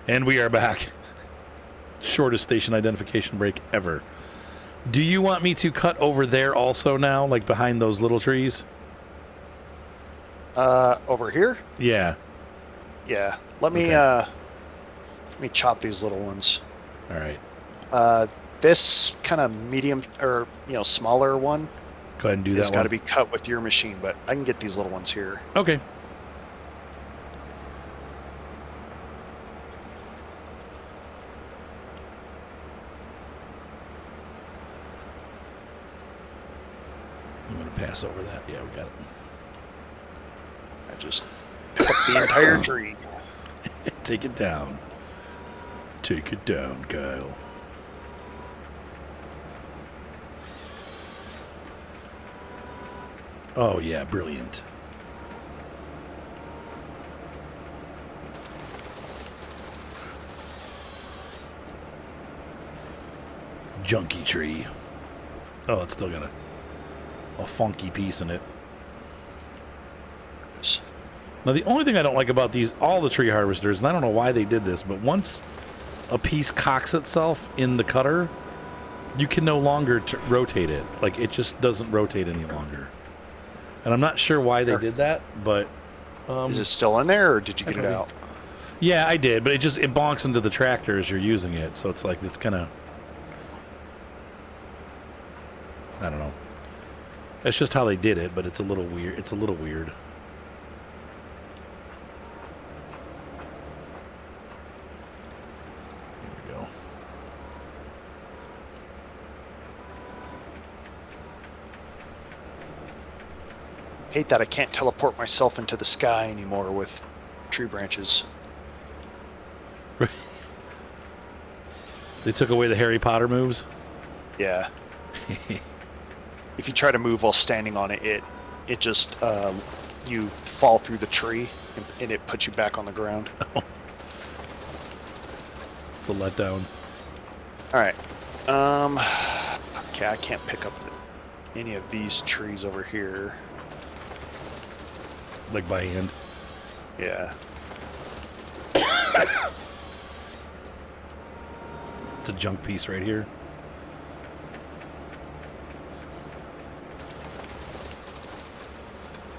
And we are back. Shortest station identification break ever. Do you want me to cut over there also now, like behind those little trees? Over here? Yeah. Yeah. Let me chop these little ones. All right. This kind of medium or smaller one Go ahead and do that has one. got to be cut with your machine, but I can get these little ones here. Okay. I'm going to pass over that. Yeah, we got it. I just pick up the entire tree. Take it down. Take it down, Kyle. Oh, yeah, brilliant. Junky tree. Oh, it's still got a funky piece in it. Now, the only thing I don't like about all the tree harvesters, and I don't know why they did this, but once a piece cocks itself in the cutter, you can no longer rotate it. Like, it just doesn't rotate any longer. And I'm not sure why they did that, but... Is it still in there, or did you get it out? Yeah, I did, but it bonks into the tractor as you're using it, so it's like, it's kind of... I don't know. That's just how they did it, but it's a little weird. It's a little weird. Hate that I can't teleport myself into the sky anymore with tree branches. They took away the Harry Potter moves? Yeah. If you try to move while standing on it, it just, you fall through the tree and it puts you back on the ground. Oh. It's a letdown. Alright. Okay, I can't pick up any of these trees over here. Like by hand? Yeah. It's a junk piece right here.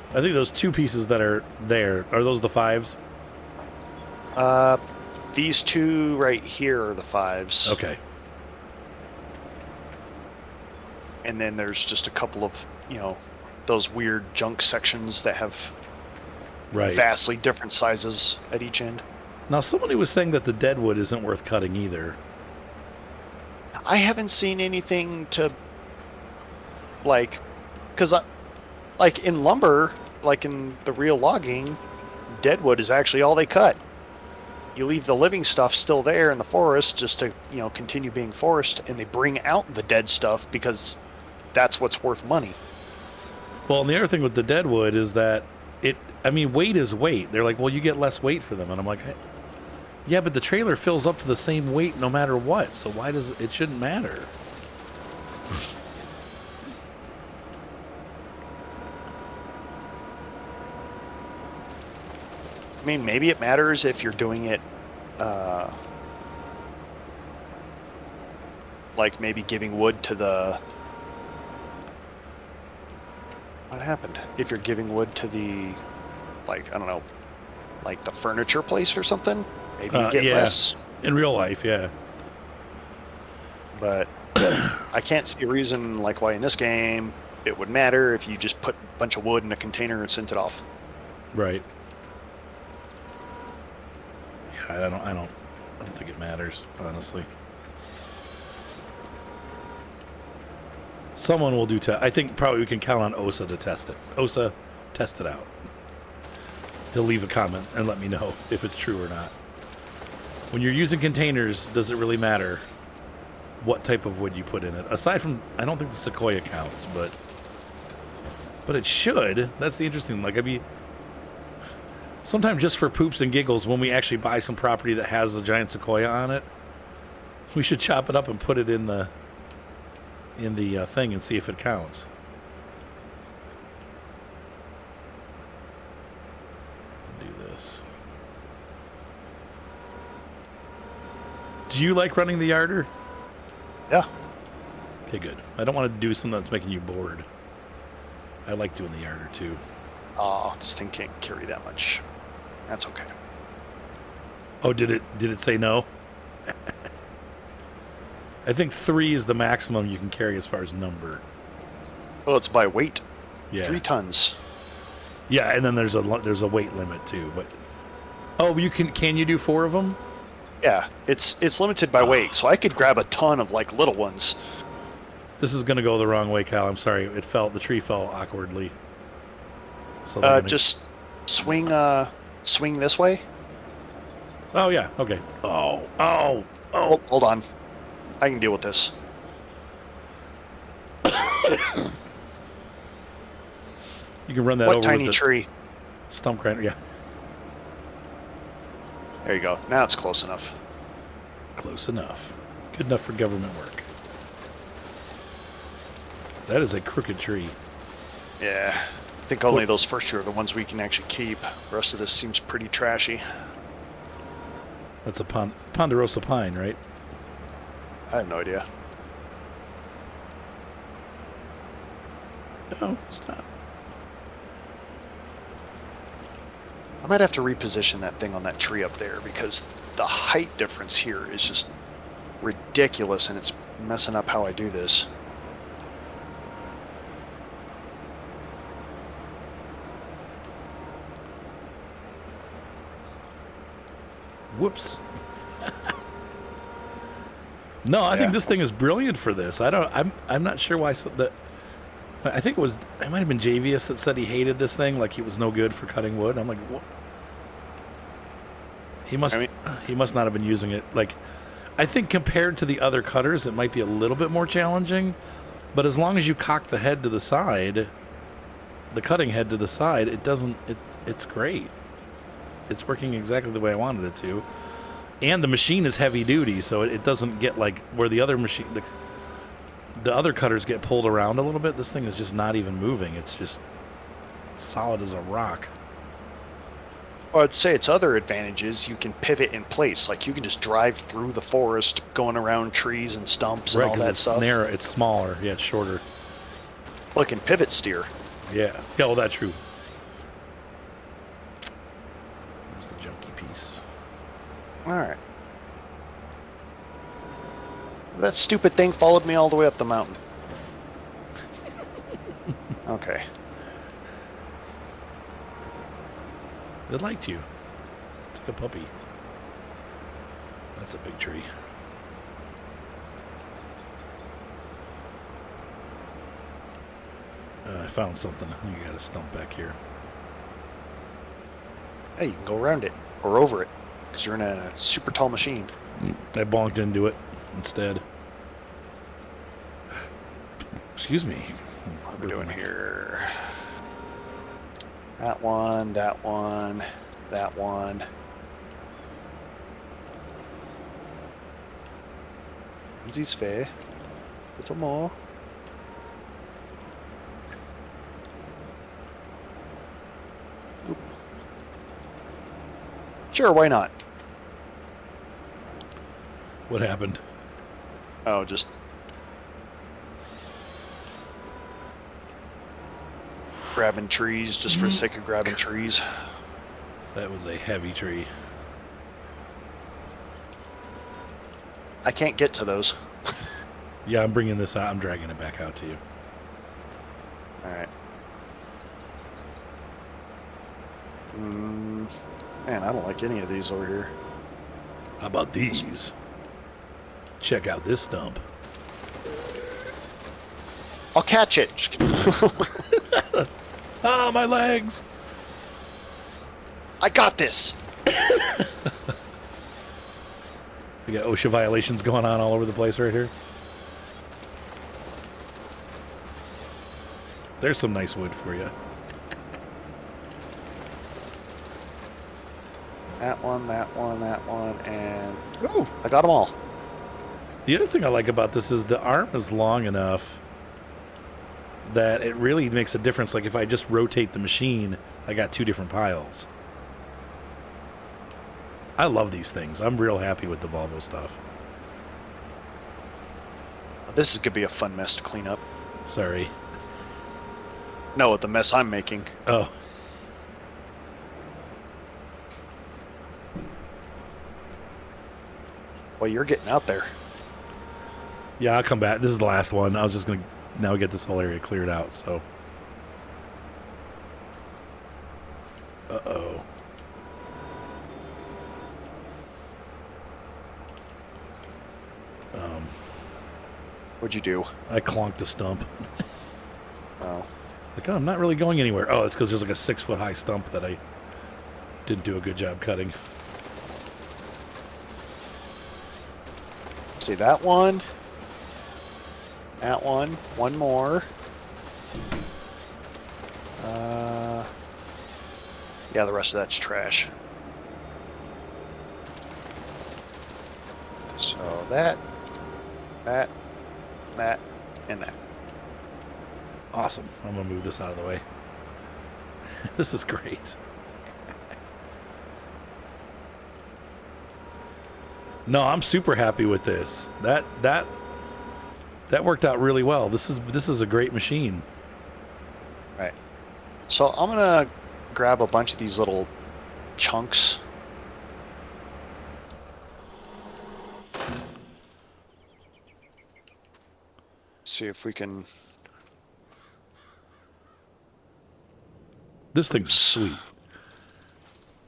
I think those two pieces that are there, are those the 5s? These two right here are the 5s. Okay. And then there's just a couple of, those weird junk sections that have vastly different sizes at each end. Now, somebody was saying that the deadwood isn't worth cutting either. I haven't seen anything to, because in lumber, like in the real logging, deadwood is actually all they cut. You leave the living stuff still there in the forest just to, continue being forest, and they bring out the dead stuff because that's what's worth money. Well, and the other thing with the deadwood is that weight is weight. They're like, well, you get less weight for them. And I'm like, yeah, but the trailer fills up to the same weight no matter what. So why does it shouldn't matter? I mean, maybe it matters if you're doing it, like maybe giving wood to the... What happened? If you're giving wood to the, I don't know, like the furniture place or something, maybe you get less. In real life, yeah. But I can't see a reason why in this game it would matter if you just put a bunch of wood in a container and sent it off. Right. Yeah, I don't think it matters, honestly. Someone will do I think probably we can count on Osa to test it. Osa, test it out. He'll leave a comment and let me know if it's true or not. When you're using containers, does it really matter what type of wood you put in it? Aside from, I don't think the sequoia counts, but it should. That's the interesting thing. Sometimes just for poops and giggles, when we actually buy some property that has a giant sequoia on it, we should chop it up and put it in the thing and see if it counts. Do this. Do you like running the yarder? Yeah. Okay, good. I don't want to do something that's making you bored. I like doing the yarder too. Oh, this thing can't carry that much. That's okay. Oh, did it say no? I think 3 is the maximum you can carry as far as number. Well, it's by weight. Yeah. 3 tons. Yeah, and then there's a weight limit too. But you can you do 4 of them? Yeah, it's limited by weight, so I could grab a ton of like little ones. This is gonna go the wrong way, Cal. I'm sorry. The tree fell awkwardly. So just swing this way. Oh yeah. Okay. Oh. Hold on. I can deal with this. You can run that What over tiny with the tree? stump grinder. Yeah. There you go. Now it's close enough. Close enough. Good enough for government work. That is a crooked tree. Yeah. I think only those first 2 are the ones we can actually keep. The rest of this seems pretty trashy. That's a ponderosa pine, right? I have no idea. No, stop. I might have to reposition that thing on that tree up there because the height difference here is just ridiculous and it's messing up how I do this. Whoops. No, I think this thing is brilliant for this. I'm not sure why. I think it might have been Javius that said he hated this thing, like he was no good for cutting wood. I'm like, what? He must not have been using it. Like, I think compared to the other cutters, it might be a little bit more challenging. But as long as you cock the head to the side, the cutting head to the side, it's great. It's working exactly the way I wanted it to. And the machine is heavy duty, so it doesn't get like where the other machine, the other cutters get pulled around a little bit. This thing is just not even moving. It's just solid as a rock. Well, I'd say its other advantage is you can pivot in place. Like you can just drive through the forest, going around trees and stumps and all that stuff. Right, because it's narrow, it's smaller. Yeah, it's shorter. Well, it can pivot steer. Yeah. Yeah, well, that's true. There's the junky piece. All right. That stupid thing followed me all the way up the mountain. Okay. It liked you. It's like a puppy. That's a big tree. I found something. I think I got a stump back here. Hey, you can go around it or over it because you're in a super tall machine. I bonked into it instead. Excuse me. What are we doing here? That one, that one, that one. These fair. Little more. Oop. Sure, why not? What happened? Oh, just grabbing trees just for the sake of grabbing trees. That was a heavy tree. I can't get to those. Yeah, I'm bringing this out. I'm dragging it back out to you. All right. Man, I don't like any of these over here. How about these? Check out this stump. I'll catch it. Just kidding. Ah, my legs! I got this. We got OSHA violations going on all over the place right here. There's some nice wood for you. That one, that one, that one, and... Ooh, I got them all. The other thing I like about this is the arm is long enough that it really makes a difference. Like if I just rotate the machine, I got 2 different piles. I love these things. I'm real happy with the Volvo stuff. This is gonna be a fun mess to clean up. Sorry. No, the mess I'm making. Oh. Well, you're getting out there. Yeah, I'll come back. This is the last one. I was just going to now get this whole area cleared out, so. Uh-oh. What'd you do? I clonked a stump. Oh. Like, oh, I'm not really going anywhere. Oh, it's because there's like a 6-foot high stump that I didn't do a good job cutting. See that one? That one. One more. Yeah, the rest of that's trash. So that, and that. Awesome. I'm going to move this out of the way. This is great. No, I'm super happy with this. That worked out really well. This is a great machine. Right. So I'm gonna grab a bunch of these little chunks. See if we can. This thing's sweet.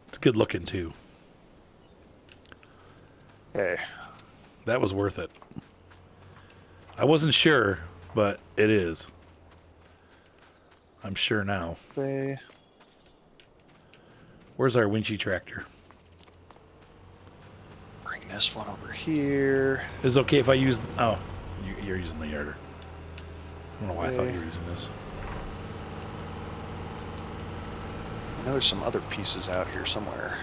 It's good looking too. Okay. That was worth it. I wasn't sure, but it is. I'm sure now. Okay. Where's our Winchy tractor? Bring this one over here. Is it okay if I use... Oh, you're using the yarder. I don't know why I thought Okay. you were using this. I know there's some other pieces out here somewhere.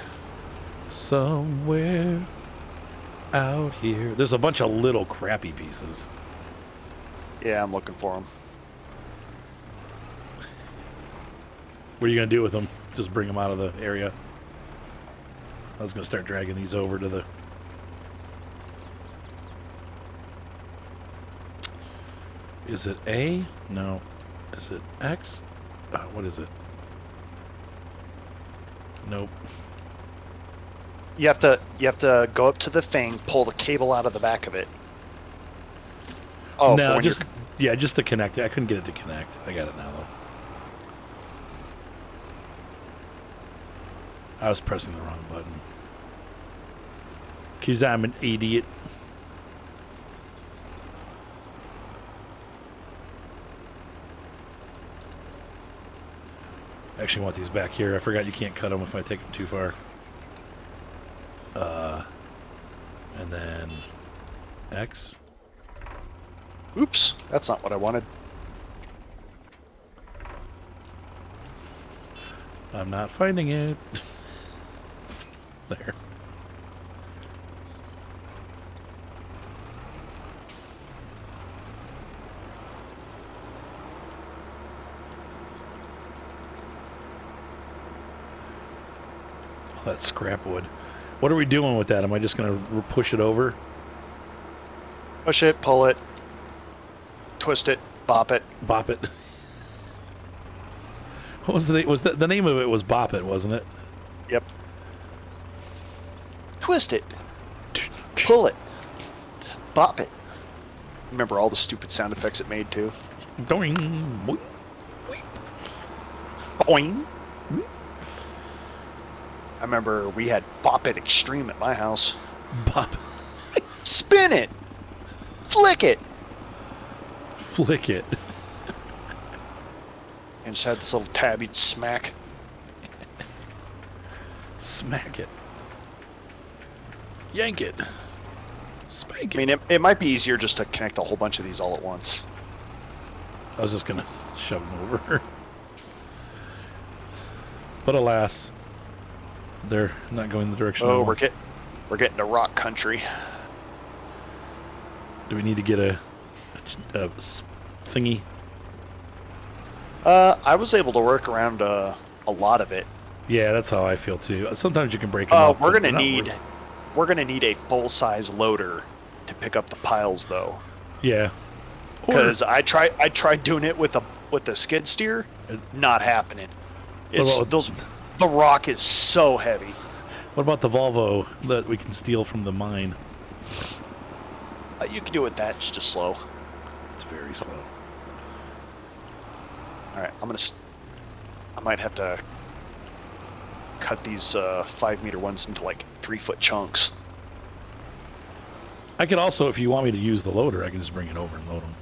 Somewhere out here. There's a bunch of little crappy pieces. Yeah, I'm looking for them. What are you going to do with them? Just bring them out of the area? I was going to start dragging these over to the... Is it A? No. Is it X? What is it? Nope. You have to go up to the thing, pull the cable out of the back of it. Oh, no, when just just to connect it. I couldn't get it to connect. I got it now though. I was pressing the wrong button. 'Cause I'm an idiot. I actually want these back here. I forgot you can't cut them if I take them too far. And then X. Oops, that's not what I wanted. I'm not finding it. There. Oh, that's scrap wood. What are we doing with that? Am I just going to push it over? Push it, pull it, twist it, bop it. Bop it. What was the name of it was Bop It, wasn't it? Yep. Twist it, pull it, bop it. Remember all the stupid sound effects it made too? Doing. Boing. I remember we had Bop It Extreme at my house. Bop. Spin it! Flick it! Flick it. And just had this little tab you'd smack. Smack it. Yank it. Spank it. I mean, it might be easier just to connect a whole bunch of these all at once. I was just going to shove them over. But alas, they're not going the direction I Oh, want. we're getting to rock country. Do we need to get a thingy? I was able to work around a lot of it. Yeah, that's how I feel too. Sometimes you can break them up. We're but gonna not need really. a full-size loader to pick up the piles, though. Yeah, Because I tried doing it with a skid steer, not happening. The rock is so heavy. What about the Volvo that we can steal from the mine? You can do it with that, it's just slow. It's very slow. All right, I might have to cut these 5-meter ones into like 3-foot chunks. I could also, if you want me to use the loader, I can just bring it over and load them.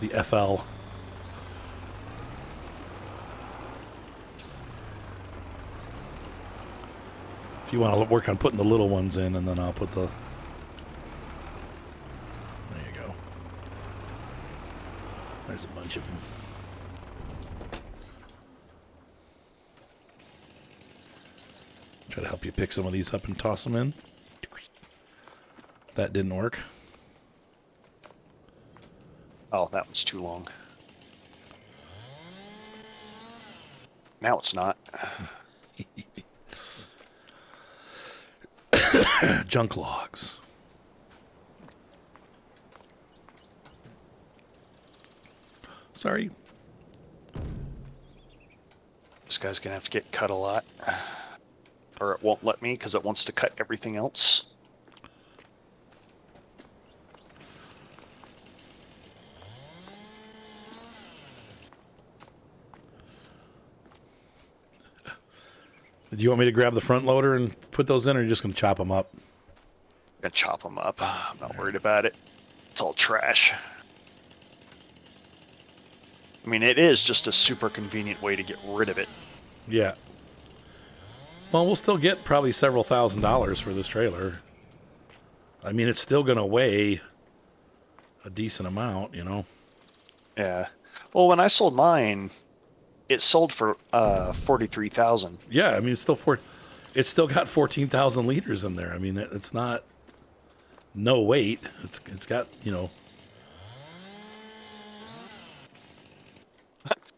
The FL. If you want to work on putting the little ones in, and then I'll put the... There you go. There's a bunch of them. Try to help you pick some of these up and toss them in. That didn't work. Oh, that one's too long. Now it's not. Junk logs. Sorry. This guy's gonna have to get cut a lot. Or it won't let me because it wants to cut everything else. Do you want me to grab the front loader and put those in, or are you just going to chop them up? I'm gonna chop them up. I'm not worried about it. It's all trash. I mean, it is just a super convenient way to get rid of it. Yeah. Well, we'll still get probably several $1,000s for this trailer. I mean, it's still going to weigh a decent amount, you know? Yeah. Well, when I sold mine, it sold for $43,000. Yeah, I mean, it's still got 14,000 liters in there. I mean, it's not no weight. It's got, you know.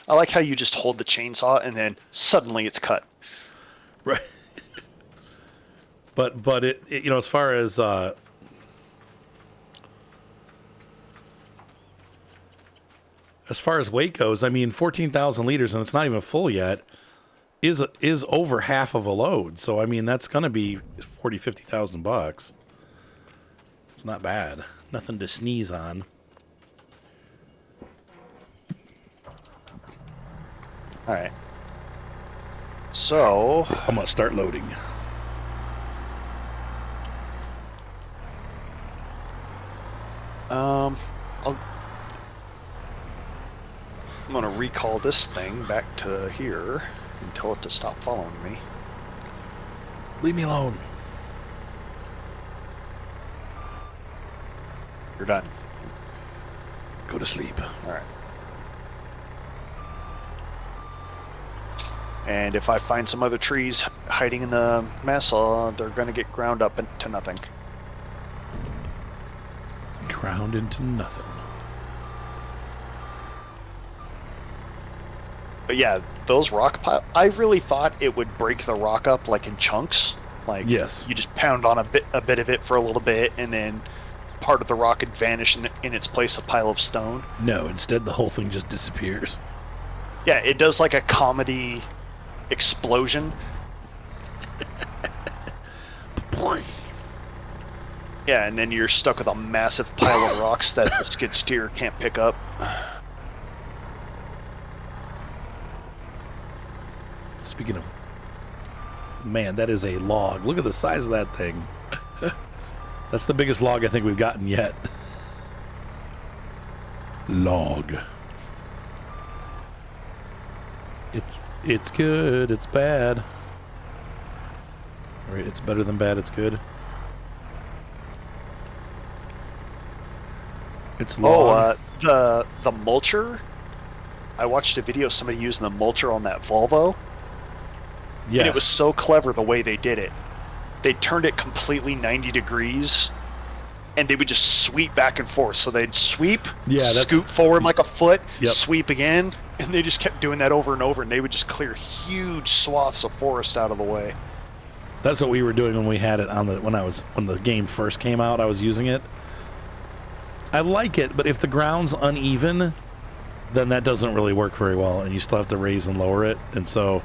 I like how you just hold the chainsaw and then suddenly it's cut. Right. But it you know, as far as weight goes, I mean, 14,000 liters, and it's not even full yet, is over half of a load. So I mean, that's going to be $40,000-$50,000. It's not bad. Nothing to sneeze on. All right. So I'm going to start loading. I'm going to recall this thing back to here and tell it to stop following me. Leave me alone. You're done. Go to sleep. All right. And if I find some other trees hiding in the mess, they're going to get ground up into nothing. Ground into nothing. But yeah, those rock piles, I really thought it would break the rock up like in chunks. Like, yes, you just pound on a bit of it for a little bit, and then part of the rock would vanish in its place a pile of stone. No, instead the whole thing just disappears. Yeah, it does like a comedy explosion. Yeah, and then you're stuck with a massive pile of rocks that the skid steer can't pick up. Speaking of... Man, that is a log. Look at the size of that thing. That's the biggest log I think we've gotten yet. Log. It's good, it's bad. Right, it's better than bad, it's good. It's log. Oh, the mulcher. I watched a video of somebody using the mulcher on that Volvo. Yes. And it was so clever the way they did it. They turned it completely 90 degrees, and they would just sweep back and forth. So they'd sweep, scoot forward like a foot, sweep again, and they just kept doing that over and over, and they would just clear huge swaths of forest out of the way. That's what we were doing when we had it on when the game first came out. I was using it. I like it, but if the ground's uneven, then that doesn't really work very well, and you still have to raise and lower it. And so,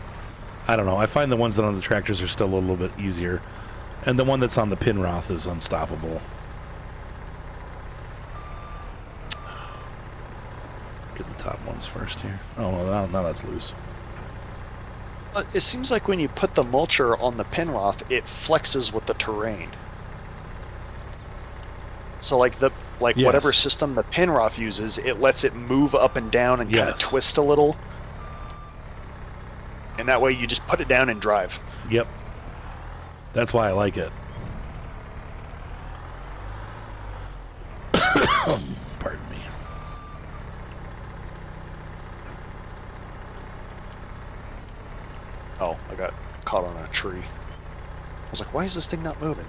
I don't know. I find the ones that are on the tractors are still a little bit easier, and the one that's on the Pinroth is unstoppable. Get the top ones first here. Oh, well, now that's loose. It seems like when you put the mulcher on the Pinroth, it flexes with the terrain. So like Yes. whatever system the Pinroth uses, it lets it move up and down and kind of Yes. twist a little. And that way you just put it down and drive. Yep. That's why I like it. Pardon me. Oh, I got caught on a tree. I was like, why is this thing not moving?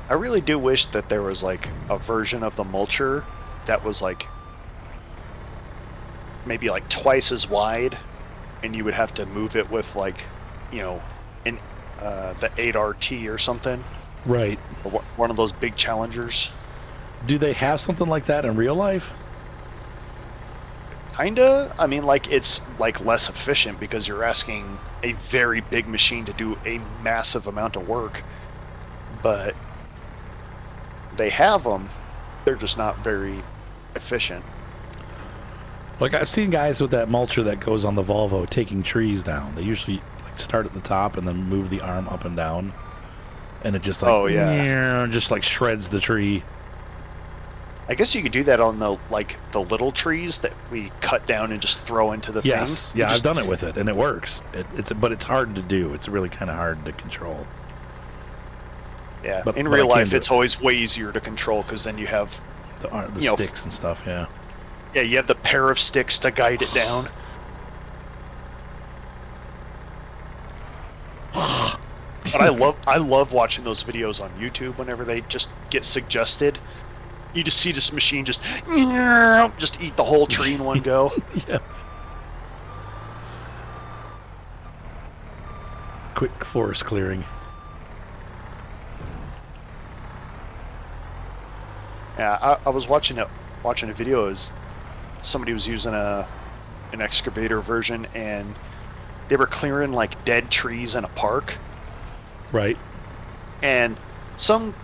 I really do wish that there was like a version of the mulcher that was like maybe like twice as wide, and you would have to move it with like, you know, in the 8RT or something, Right. or one of those big Challengers. Do they have something like that in real life? Kinda. I mean, like, it's like less efficient because you're asking a very big machine to do a massive amount of work, but they have them. They're just not very efficient. Like, I've seen guys with that mulcher that goes on the Volvo taking trees down. They usually like start at the top and then move the arm up and down, and it just like, Oh, yeah. just like shreds the tree. I guess you could do that on the the little trees that we cut down and just throw into the Yes, thing. yeah, I've done it with it, and it works. But it's hard to do. It's really kind of hard to control. Yeah, But in I real can life, do it's it. always way easier to control because then you have, The you know, sticks and stuff. Yeah. yeah, you have the pair of sticks to guide it down. But I love watching those videos on YouTube whenever they just get suggested. You just see this machine just eat the whole tree in one go. Yep. Quick forest clearing. Yeah, I was watching a video as somebody was using an excavator version, and they were clearing like dead trees in a park, Right. and some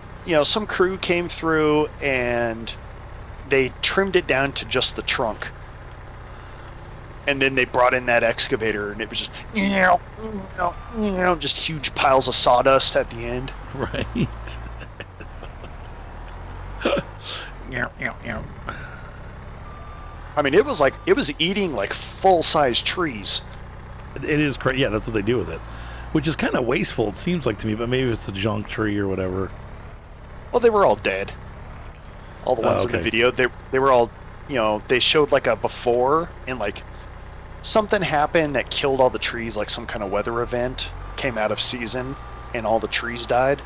crew came through and they trimmed it down to just the trunk, and then they brought in that excavator, and it was just huge piles of sawdust at the end. Right. I mean, it was eating like full-size trees. It is crazy. Yeah, that's what they do with it, which is kind of wasteful. It seems like to me, but maybe it's a junk tree or whatever. Well, they were all dead. All the ones in the okay. video, they were all, they showed like a before, and like something happened that killed all the trees, like some kind of weather event came out of season, and all the trees died.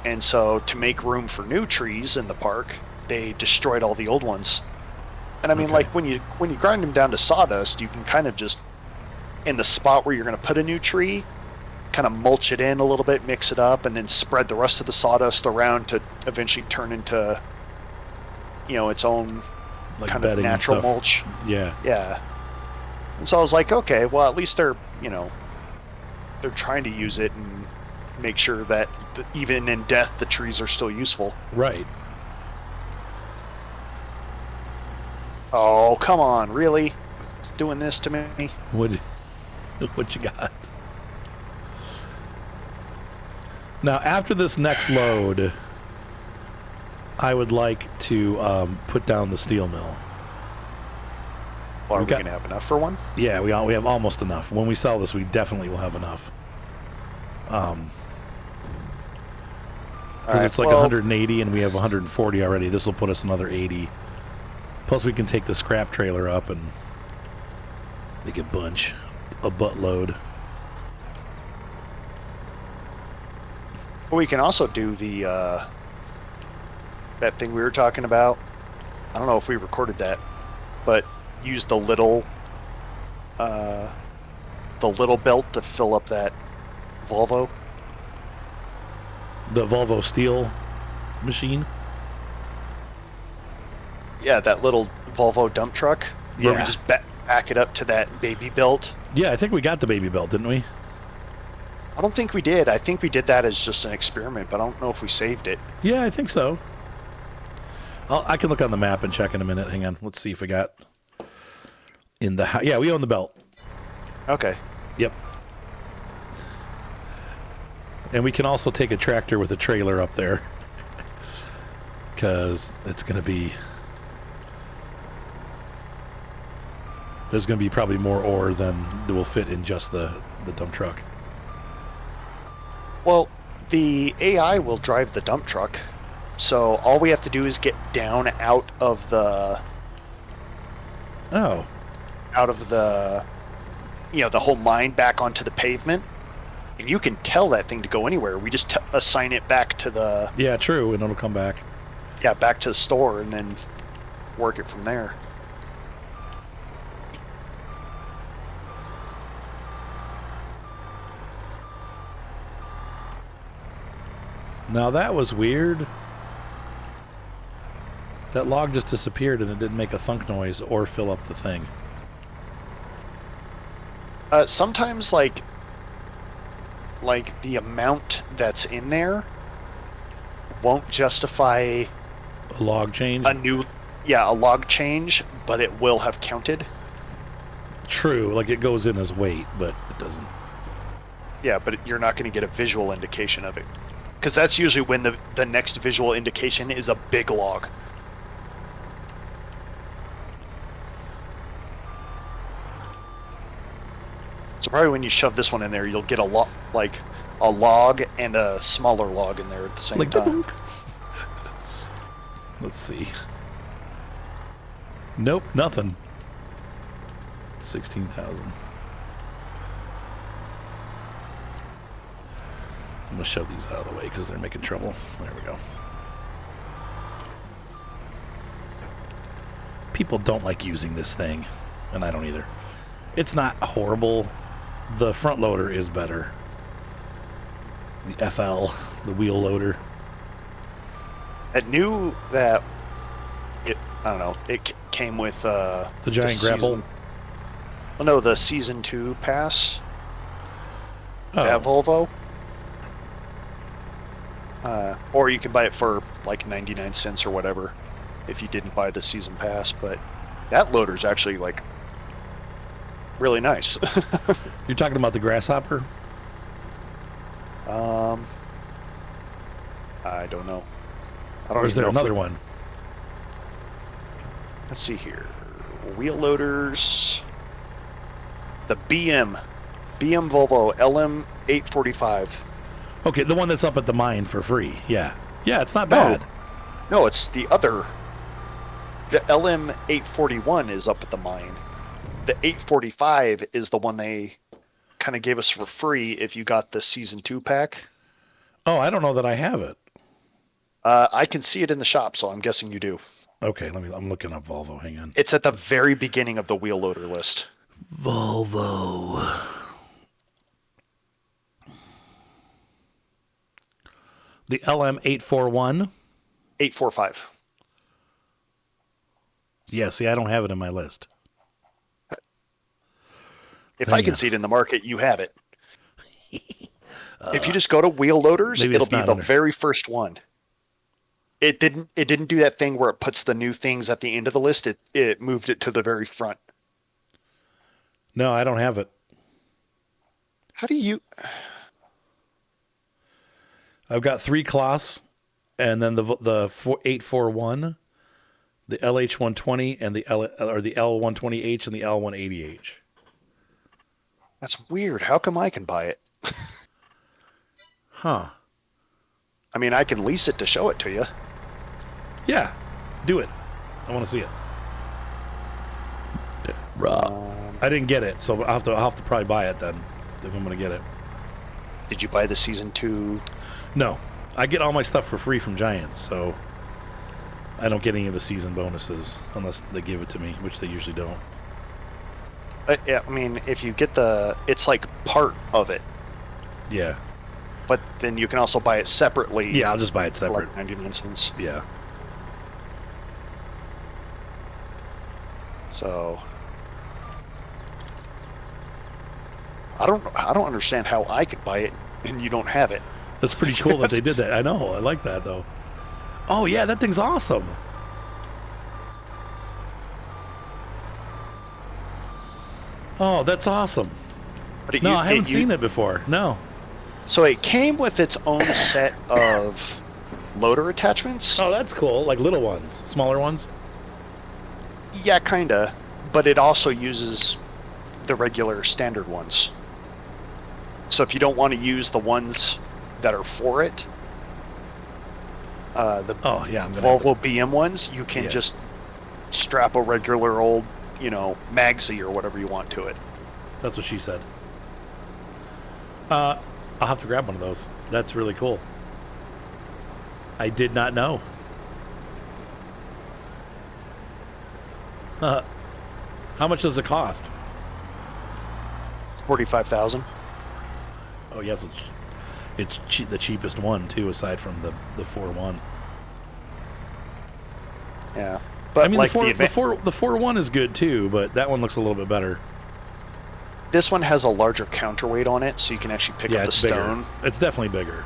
And so to make room for new trees in the park, they destroyed all the old ones. And I mean, Okay. like when you grind them down to sawdust, you can kind of just, in the spot where you're going to put a new tree, kind of mulch it in a little bit, mix it up, and then spread the rest of the sawdust around to eventually turn into, its own Like kind of bedding and natural stuff. mulch. Yeah. Yeah. And so I was like, okay, well, at least they're trying to use it and make sure that even in death, the trees are still useful. Right. Oh, come on, really? It's doing this to me? What you got? Now, after this next load, I would like to put down the steel mill. Well, are we got- going to have enough for one? Yeah, we have almost enough. When we sell this, we definitely will have enough. Because Alright, it's like well, 180 and we have 140 already. This will put us another 80. Plus, we can take the scrap trailer up and make a buttload. Well, we can also do the that thing we were talking about. I don't know if we recorded that, but use the little the little belt to fill up that Volvo. The Volvo steel machine. Yeah, that little Volvo dump truck. Where we Yeah. just back it up to that baby belt. Yeah, I think we got the baby belt, didn't we? I don't think we did. I think we did that as just an experiment, but I don't know if we saved it. Yeah, I think so. I can look on the map and check in a minute. Hang on. Let's see if we got in the house. Yeah, we own the belt. Okay. Yep. And we can also take a tractor with a trailer up there. Because it's going to be... There's going to be probably more ore than will fit in just the dump truck. Well, the AI will drive the dump truck, so all we have to do is get down out of the Oh. the whole mine back onto the pavement, and you can tell that thing to go anywhere. We just assign it back to the Yeah, true, and it'll come back. back to the store, and then work it from there. Now that was weird. That log just disappeared and it didn't make a thunk noise or fill up the thing. Sometimes like the amount that's in there won't justify A log change? a log change, but it will have counted. True, like it goes in as weight, but it doesn't. Yeah, but you're not going to get a visual indication of it. Because that's usually when the next visual indication is a big log. So probably when you shove this one in there, you'll get a log and a smaller log in there at the same Like time. dunk. Let's see. Nope, nothing. 16,000. I'm going to shove these out of the way because they're making trouble. There we go. People don't like using this thing, and I don't either. It's not horrible. The front loader is better. The FL, the wheel loader. I knew that I don't know, it came with The giant grapple. Well, no, the Season 2 pass. Oh. That Volvo. Or you can buy it for like 99 cents or whatever if you didn't buy the season pass, but that loader's actually like really nice. You're talking about the grasshopper? I don't know. I don't Or is even there know another one? Let's see here. Wheel loaders. The BM Volvo LM845. Okay, the one that's up at the mine for free. Yeah. Yeah, it's not bad. No, it's the other. The LM841 is up at the mine. The 845 is the one they kind of gave us for free if you got the Season 2 pack. Oh, I don't know that I have it. I can see it in the shop, so I'm guessing you do. Okay, I'm looking up Volvo. Hang on. It's at the very beginning of the wheel loader list. Volvo. The LM841. 845. Yeah, see, I don't have it in my list. If Hang I can on. see it in the market, you have it. If you just go to wheel loaders, maybe it'll it's be not the under- very first one. It didn't do that thing where it puts the new things at the end of the list. It moved it to the very front. No, I don't have it. How do you? I've got 3 Class, and then the 841, the LH120, and the L120H and the L180H. That's weird. How come I can buy it? Huh. I mean, I can lease it to show it to you. Yeah, do it. I want to see it. I didn't get it, so I'll have to probably buy it then if I'm going to get it. Did you buy the Season 2? No, I get all my stuff for free from Giants, so I don't get any of the season bonuses unless they give it to me, which they usually don't. Yeah, I mean, if you get it's like part of it, Yeah. but then you can also buy it separately. Yeah, I'll just buy it for separate. like 99 cents. Yeah. So I don't understand how I could buy it and you don't have it. That's pretty cool that they did that. I know. I like that, though. Oh, yeah, that thing's awesome. Oh, that's awesome. But No, I haven't seen it before. No. So it came with its own set of loader attachments. Oh, that's cool. Like little ones, smaller ones. Yeah, kinda. But it also uses the regular standard ones. So if you don't want to use the ones that are for it, the Oh, yeah, I'm gonna have Volvo BM ones, you can Yeah. just strap a regular old, Magsy or whatever you want to it. That's what she said. I'll have to grab one of those. That's really cool. I did not know. How much does it cost? 45,000. Oh, yes, it's the cheapest one, too, aside from the 4.1. Yeah. But I mean, like the 4.1 is good, too, but that one looks a little bit better. this one has a larger counterweight on it, so you can actually pick Yeah, up the it's stone. bigger. It's definitely bigger.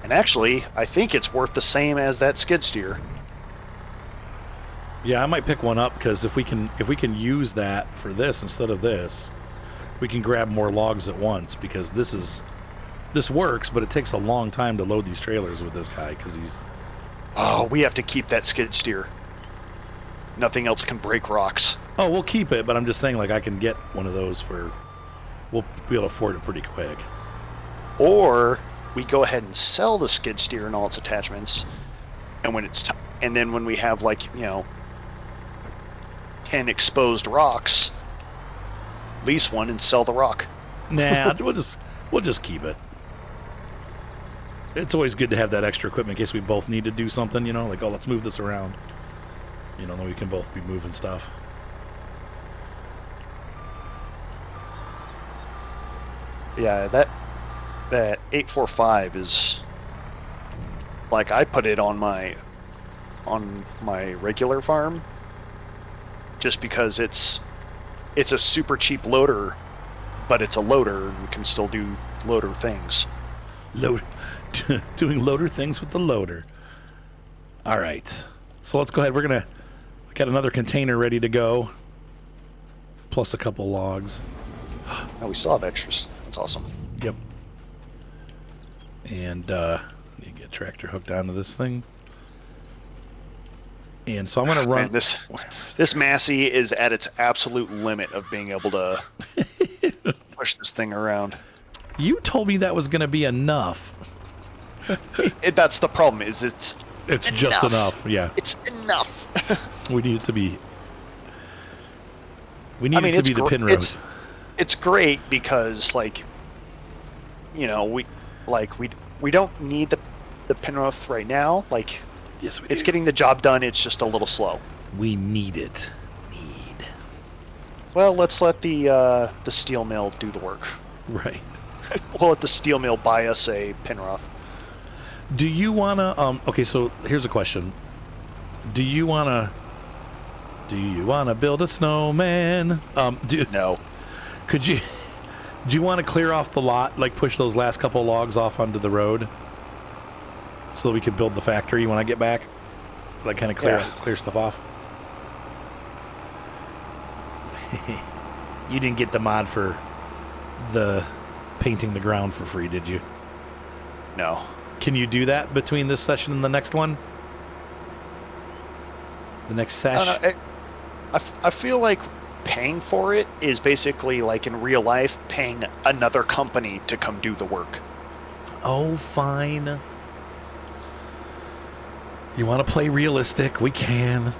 And actually, I think it's worth the same as that skid steer. Yeah, I might pick one up because if we can use that for this instead of this, we can grab more logs at once because this works, but it takes a long time to load these trailers with this guy because he's. Oh, we have to keep that skid steer. Nothing else can break rocks. Oh, we'll keep it, but I'm just saying, like, I can get one of those for. We'll be able to afford it pretty quick. Or we go ahead and sell the skid steer and all its attachments, and and then when we have 10 exposed rocks, lease one and sell the rock. Nah, we'll just keep it. It's always good to have that extra equipment in case we both need to do something, like, oh, let's move this around. Then we can both be moving stuff. Yeah, that 845 is like I put it on my regular farm just because it's a super cheap loader, but it's a loader and can still do loader things. Doing loader things with the loader. All right. So let's go ahead. We got another container ready to go. Plus a couple logs. Oh, we still have extras. That's awesome. Yep. And need to get tractor hooked onto this thing. And so I'm going to run... Man, this Massey is at its absolute limit of being able to push this thing around. You told me that was going to be enough. That's the problem, is it's just enough, yeah. It's enough. We need it to be... We need it to be the Penrose. It's great because, we don't need the Penrose right now. Yes, we it's do. getting the job done. It's just a little slow. We need it. Well, let's let the steel mill do the work. Right. We'll let the steel mill buy us a Penrose. Do you wanna? Okay, so here's a question. Do you wanna build a snowman? No. Could you? Do you want to clear off the lot, like push those last couple logs off onto the road, so that we can build the factory when I get back? Like kind of clear stuff off. You didn't get the mod for the painting the ground for free, did you? No. Can you do that between this session and the next one? The next session? I feel like paying for it is basically like in real life paying another company to come do the work. Oh, fine. You want to play realistic? We can.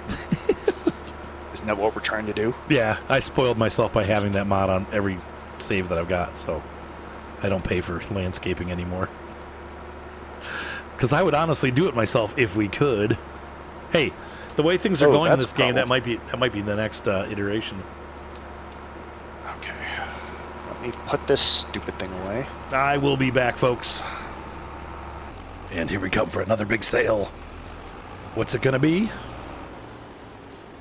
Isn't that what we're trying to do? Yeah, I spoiled myself by having that mod on every save that I've got, so I don't pay for landscaping anymore. Because I would honestly do it myself if we could. Hey, the way things are going in this game, that might be the next iteration. Let me put this stupid thing away. I will be back, folks. And here we come for another big sale. What's it going to be?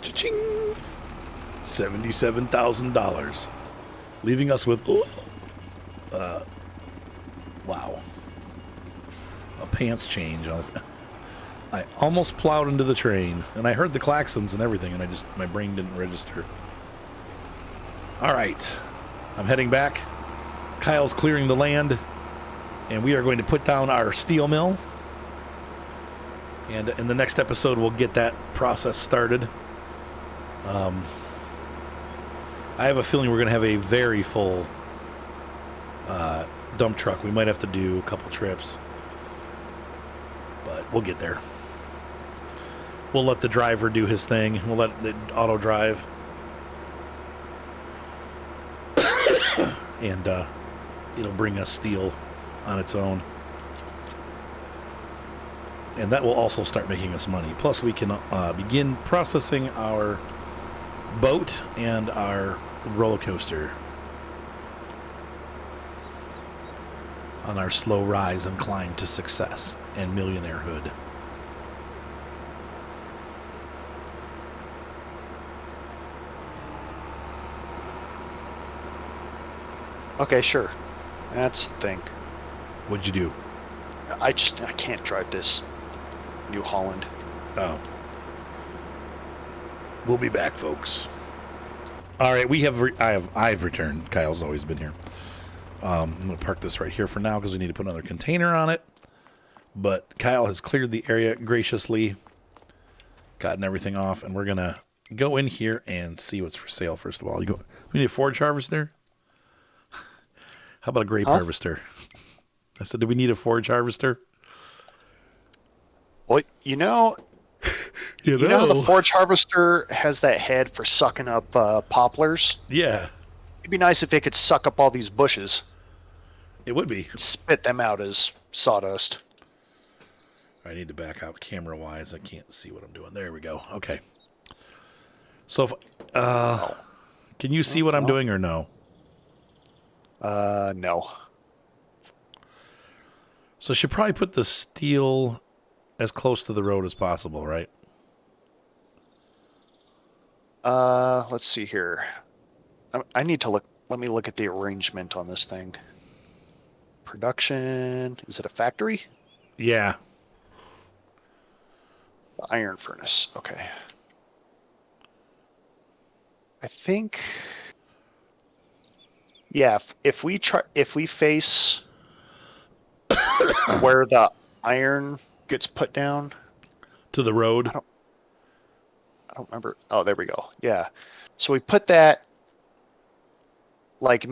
Cha-ching! $77,000. Leaving us with, wow. A pants change. I almost plowed into the train, and I heard the klaxons and everything, and my brain didn't register. All right. I'm heading back. Kyle's clearing the land, and we are going to put down our steel mill. And in the next episode, we'll get that process started. I have a feeling we're going to have a very full dump truck. We might have to do a couple trips, but we'll get there. We'll let the driver do his thing. We'll let the auto drive. And it'll bring us steel on its own. And that will also start making us money. Plus, we can begin processing our boat and our roller coaster on our slow rise and climb to success and millionairehood. Okay, sure. That's the thing. What'd you do? I can't drive this New Holland. Oh. We'll be back, folks. All right, I've returned. Kyle's always been here. I'm going to park this right here for now because we need to put another container on it. But Kyle has cleared the area graciously, gotten everything off, and we're going to go in here and see what's for sale first of all. We need a forage harvester? How about a grape harvester? I said, do we need a forage harvester? Well, you know how the forage harvester has that head for sucking up poplars? Yeah. It'd be nice if it could suck up all these bushes. It would be. And spit them out as sawdust. I need to back out camera-wise. I can't see what I'm doing. There we go. Okay. So, can you see what I'm doing or no? No. So, should probably put the steel as close to the road as possible, right? Let's see here. I need to look. Let me look at the arrangement on this thing. Production. Is it a factory? Yeah. The iron furnace. Okay. I think. Yeah, if we face where the iron gets put down To the road? I don't remember. Oh, there we go. Yeah. So we put that like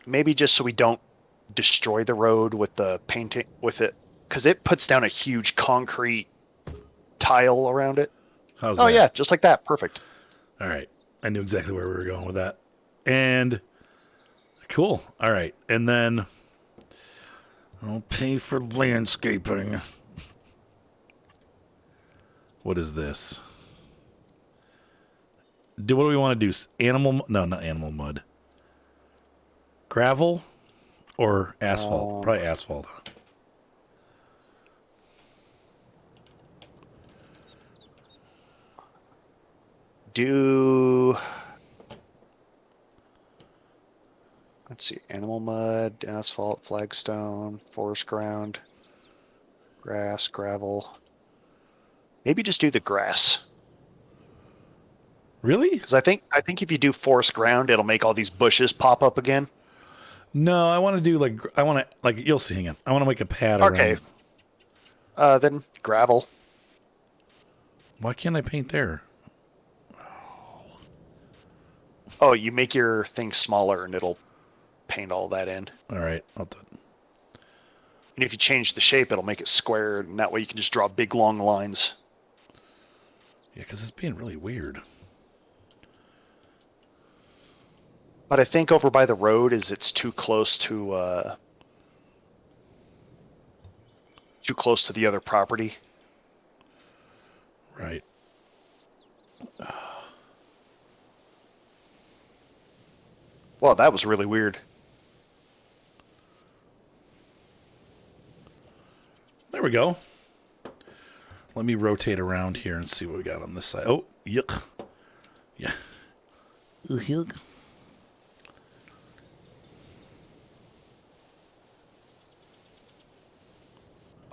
maybe just so we don't destroy the road with the painting with it, because it puts down a huge concrete tile around it. How's Oh that? yeah, just like that. Perfect. All right. I knew exactly where we were going with that. And cool. All right. And then I'll pay for landscaping. What is this? What do we want to do? No, not animal mud. Gravel or asphalt? Probably asphalt. Let's see, animal mud, asphalt, flagstone, forest ground, grass, gravel. Maybe just do the grass. Really? Because I think if you do forest ground, it'll make all these bushes pop up again. No, I want to do you'll see. Hang on. I want to make a pad Okay. around. Then gravel. Why can't I paint there? Oh, you make your thing smaller and it'll paint all that in. All right. I'll do it. And if you change the shape, it'll make it square, and that way you can just draw big long lines. Yeah, because it's being really weird. But I think over by the road it's too close to the other property. Right. Well, that was really weird. we go. Let me rotate around here and see what we got on this side. Oh, yuck. Yeah. Yuck.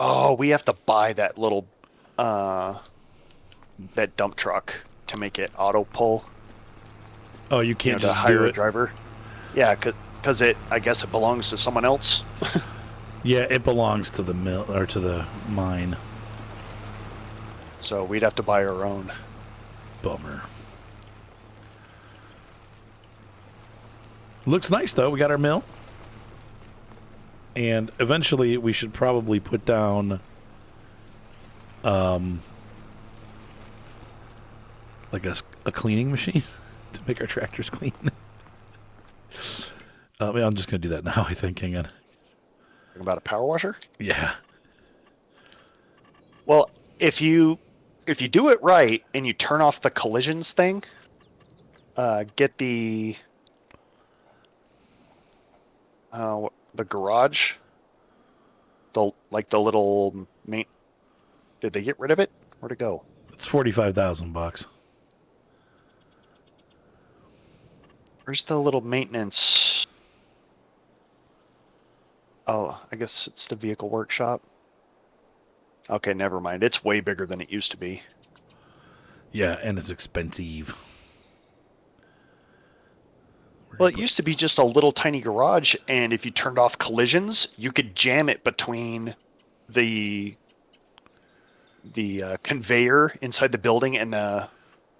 Oh, we have to buy that little, that dump truck to make it auto pull. Oh, you can't To just hire do a it. driver. Yeah, because I guess it belongs to someone else. Yeah, it belongs to the mill or to the mine. So we'd have to buy our own. Bummer. Looks nice though. We got our mill. And eventually we should probably put down like a cleaning machine to make our tractors clean. I'm just going to do that now, I think. Hang on. Talking about a power washer? Yeah. Well, if you do it right and you turn off the collisions thing, get the garage, the little main. Did they get rid of it? Where'd it go? It's $45,000. Where's the little maintenance? Oh, I guess it's the vehicle workshop. Okay, never mind. It's way bigger than it used to be. Yeah, and it's expensive. Well, it used to be just a little tiny garage, and if you turned off collisions, you could jam it between the conveyor inside the building and the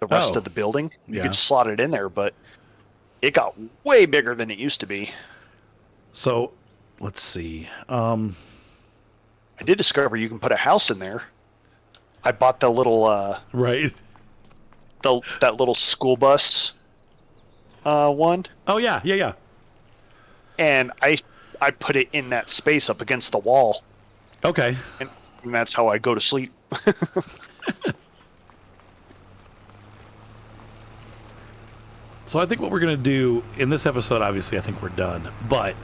rest of the building. You could slot it in there, but it got way bigger than it used to be. So, let's see. I did discover you can put a house in there. I bought the little right. That little school bus one. Oh yeah. And I put it in that space up against the wall. Okay. And that's how I go to sleep. So I think what we're going to do in this episode, obviously, I think we're done. But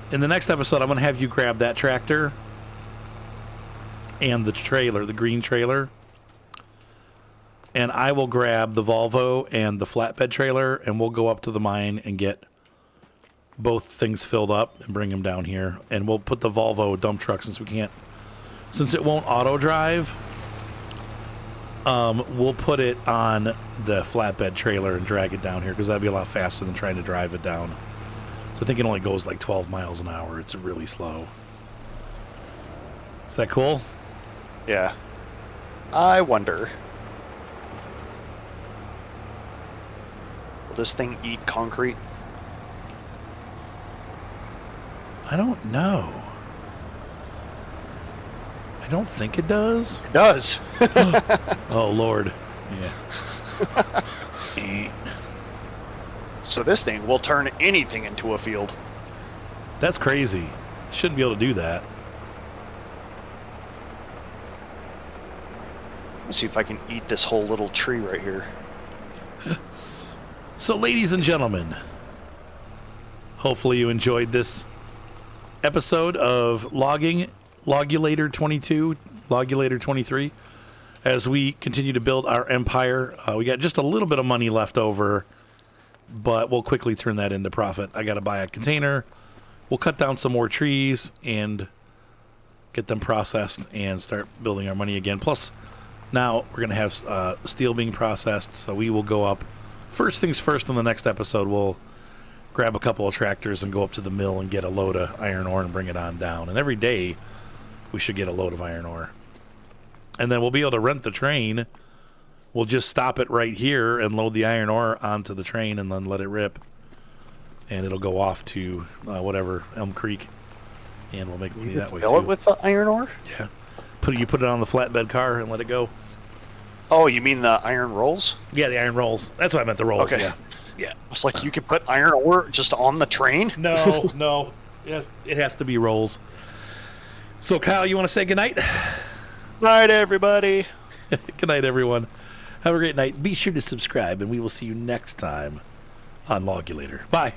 in the next episode, I'm going to have you grab that tractor and the trailer, the green trailer. And I will grab the Volvo and the flatbed trailer, and we'll go up to the mine and get both things filled up and bring them down here. And we'll put the Volvo dump truck, since it won't auto drive, we'll put it on the flatbed trailer and drag it down here, because that'd be a lot faster than trying to drive it down. So I think it only goes like 12 miles an hour. It's really slow. Is that cool? Yeah. I wonder. Will this thing eat concrete? I don't know. I don't think it does. It does. Oh, Lord. Yeah. So this thing will turn anything into a field. That's crazy. Shouldn't be able to do that. Let's see if I can eat this whole little tree right here. So, ladies and gentlemen, hopefully you enjoyed this episode of Logulator 22, Logulator 23. As we continue to build our empire, we got just a little bit of money left over, but we'll quickly turn that into profit. I got to buy a container. We'll cut down some more trees and get them processed and start building our money again. Plus, now we're going to have steel being processed, so we will go up. First things first, in the next episode, we'll grab a couple of tractors and go up to the mill and get a load of iron ore and bring it on down. And every day, we should get a load of iron ore. And then we'll be able to rent the train. We'll just stop it right here and load the iron ore onto the train and then let it rip. And it'll go off to whatever, Elm Creek. And we'll make money that way, too. Fill it with the iron ore? Yeah. You put it on the flatbed car and let it go. Oh, you mean the iron rolls? Yeah, the iron rolls. That's what I meant, the rolls. Okay. Yeah. It's like you could put iron ore just on the train? No. It has to be rolls. So, Kyle, you want to say goodnight? Night, everybody. Good night, everyone. Have a great night. Be sure to subscribe, and we will see you next time on Logulator. Bye.